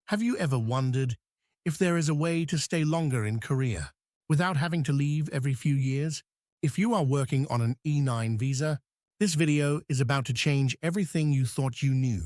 Have you ever wondered if there is a way to stay longer in Korea without having to leave every few years? If you are working on an E-9 visa, this video is about to change everything you thought you knew.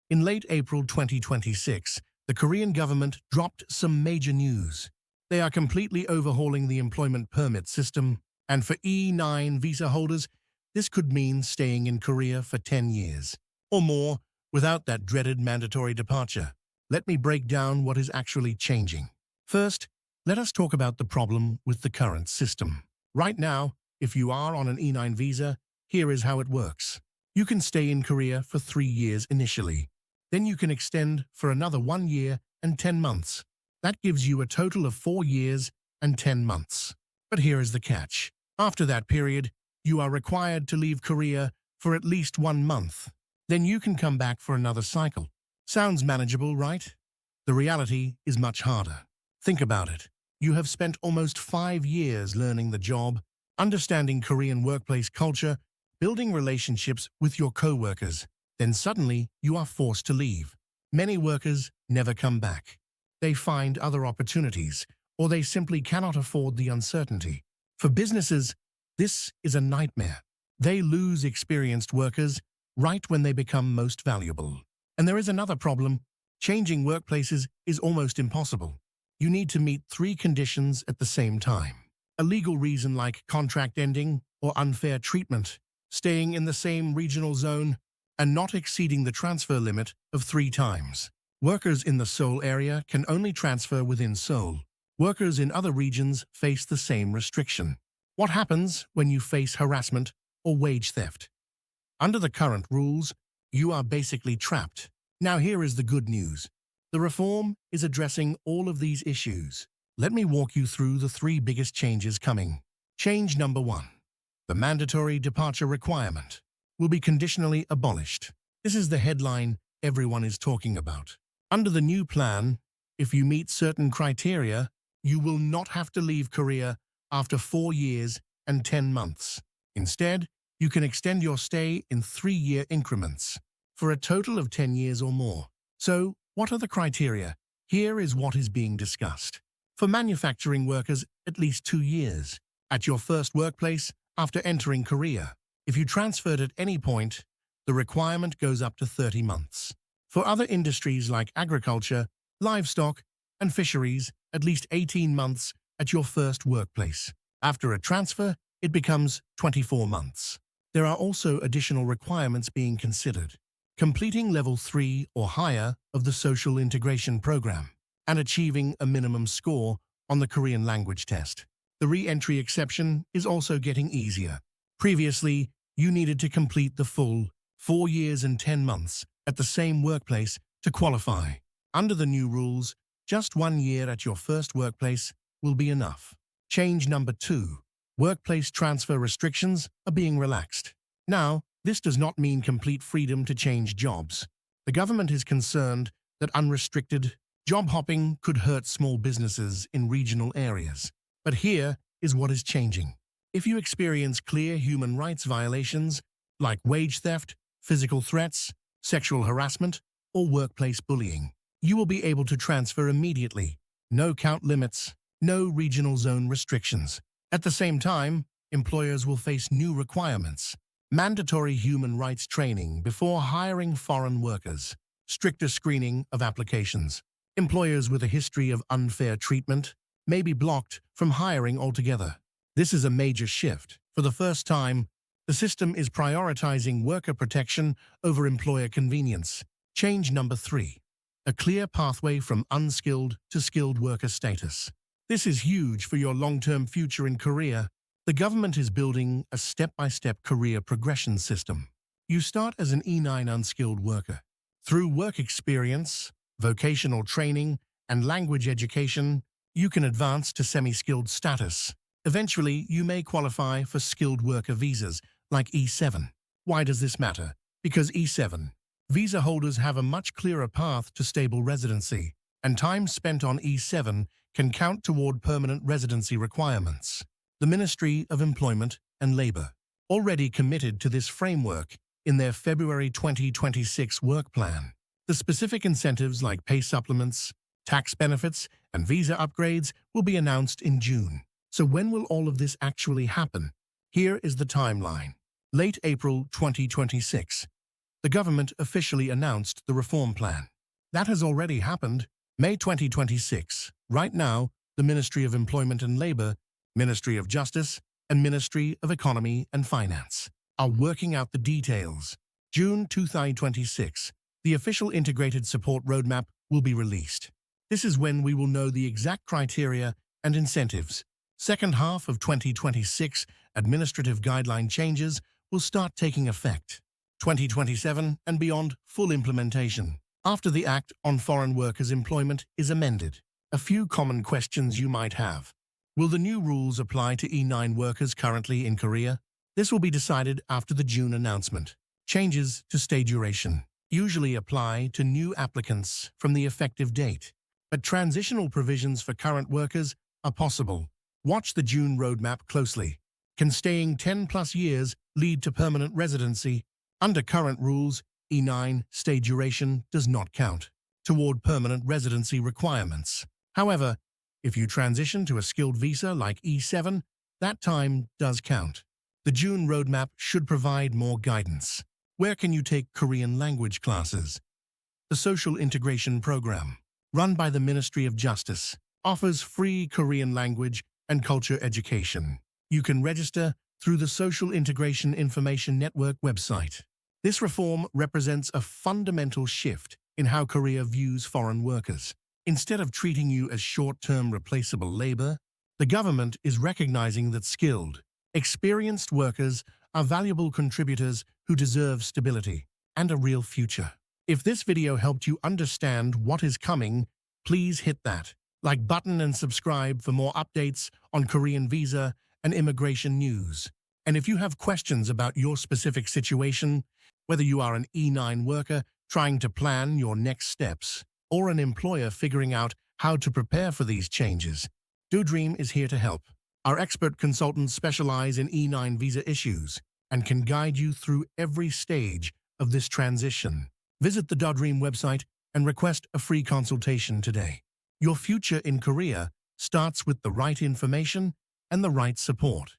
In late April 2026, the Korean government dropped some major news. They are completely overhauling the employment permit system, and for E-9 visa holders, this could mean staying in Korea for 10 years or more without that dreaded mandatory departure. Let me break down what is actually changing. First, let us talk about the problem with the current system. Right now, if you are on an E-9 visa, here is how it works. You can stay in Korea for 3 years initially. Then you can extend for another 1 year and 10 months. That gives you a total of 4 years and 10 months. But here is the catch. After that period, you are required to leave Korea for at least 1 month. Then you can come back for another cycle. Sounds manageable, right? The reality is much harder. Think about it. You have spent almost 5 years learning the job, understanding Korean workplace culture, building relationships with your co-workers. Then suddenly, you are forced to leave. Many workers never come back. They find other opportunities, or they simply cannot afford the uncertainty. For businesses, this is a nightmare. They lose experienced workers right when they become most valuable. And there is another problem. Changing workplaces is almost impossible. You need to meet 3 conditions at the same time. A legal reason like contract ending or unfair treatment, staying in the same regional zone, and not exceeding the transfer limit of 3 times. Workers in the Seoul area can only transfer within Seoul. Workers in other regions face the same restriction. What happens when you face harassment or wage theft? Under the current rules, you are basically trapped. Now here is the good news. The reform is addressing all of these issues. Let me walk you through the 3 biggest changes coming. Change number 1. The mandatory departure requirement will be conditionally abolished. This is the headline everyone is talking about. Under the new plan, if you meet certain criteria, you will not have to leave Korea after 4 years and 10 months. Instead, you can extend your stay in 3-year increments for a total of 10 years or more. So, what are the criteria? Here is what is being discussed. For manufacturing workers, at least 2 years. At your first workplace, after entering Korea. If you transferred at any point, the requirement goes up to 30 months. For other industries like agriculture, livestock, and fisheries, at least 18 months at your first workplace. After a transfer, it becomes 24 months. There are also additional requirements being considered. Completing level 3 or higher of the social integration program and achieving a minimum score on the Korean language test. The re-entry exception is also getting easier. Previously, you needed to complete the full 4 years and 10 months at the same workplace to qualify. Under the new rules, just 1 year at your first workplace will be enough. Change number 2. Workplace transfer restrictions are being relaxed. Now, this does not mean complete freedom to change jobs. The government is concerned that unrestricted job hopping could hurt small businesses in regional areas. But here is what is changing. If you experience clear human rights violations, like wage theft, physical threats, sexual harassment, or workplace bullying, you will be able to transfer immediately. No count limits, no regional zone restrictions. At the same time, employers will face new requirements. Mandatory human rights training before hiring foreign workers. Stricter screening of applications. Employers with a history of unfair treatment may be blocked from hiring altogether. This is a major shift. For the first time, the system is prioritizing worker protection over employer convenience. Change number 3. A clear pathway from unskilled to skilled worker status. This is huge for your long-term future in Korea. The government is building a step-by-step career progression system. You start as an E-9 unskilled worker. Through work experience, vocational training, and language education, you can advance to semi-skilled status. Eventually, you may qualify for skilled worker visas, like E-7. Why does this matter? Because E-7 visa holders have a much clearer path to stable residency, and time spent on E-7 can count toward permanent residency requirements. The Ministry of Employment and Labor already committed to this framework in their February 2026 work plan. The specific incentives like pay supplements, tax benefits, and visa upgrades will be announced in June. So when will all of this actually happen? Here is the timeline. Late April 2026. The government officially announced the reform plan. That has already happened. May 2026. Right now, the Ministry of Employment and Labor, Ministry of Justice, and Ministry of Economy and Finance are working out the details. June 2026. The official Integrated Support Roadmap will be released. This is when we will know the exact criteria and incentives. Second half of 2026, administrative guideline changes will start taking effect. 2027 and beyond, full implementation. After the Act on Foreign Workers' Employment is amended. A few common questions you might have. Will the new rules apply to E-9 workers currently in Korea? This will be decided after the June announcement. Changes to stay duration usually apply to new applicants from the effective date, but transitional provisions for current workers are possible. Watch the June roadmap closely. Can staying 10+ years lead to permanent residency? Under current rules, E-9 stay duration does not count toward permanent residency requirements. However, if you transition to a skilled visa like E-7, that time does count. The June roadmap should provide more guidance. Where can you take Korean language classes? The Social Integration Program, run by the Ministry of Justice, offers free Korean language and culture education. You can register through the Social Integration Information Network website. This reform represents a fundamental shift in how Korea views foreign workers. Instead of treating you as short-term replaceable labor, the government is recognizing that skilled, experienced workers are valuable contributors who deserve stability and a real future. If this video helped you understand what is coming, please hit that like button and subscribe for more updates on Korean visa and immigration news. And if you have questions about your specific situation, whether you are an E-9 worker trying to plan your next steps, or an employer figuring out how to prepare for these changes, DoDream is here to help. Our expert consultants specialize in E-9 visa issues and can guide you through every stage of this transition. Visit the DoDream website and request a free consultation today. Your future in Korea starts with the right information and the right support.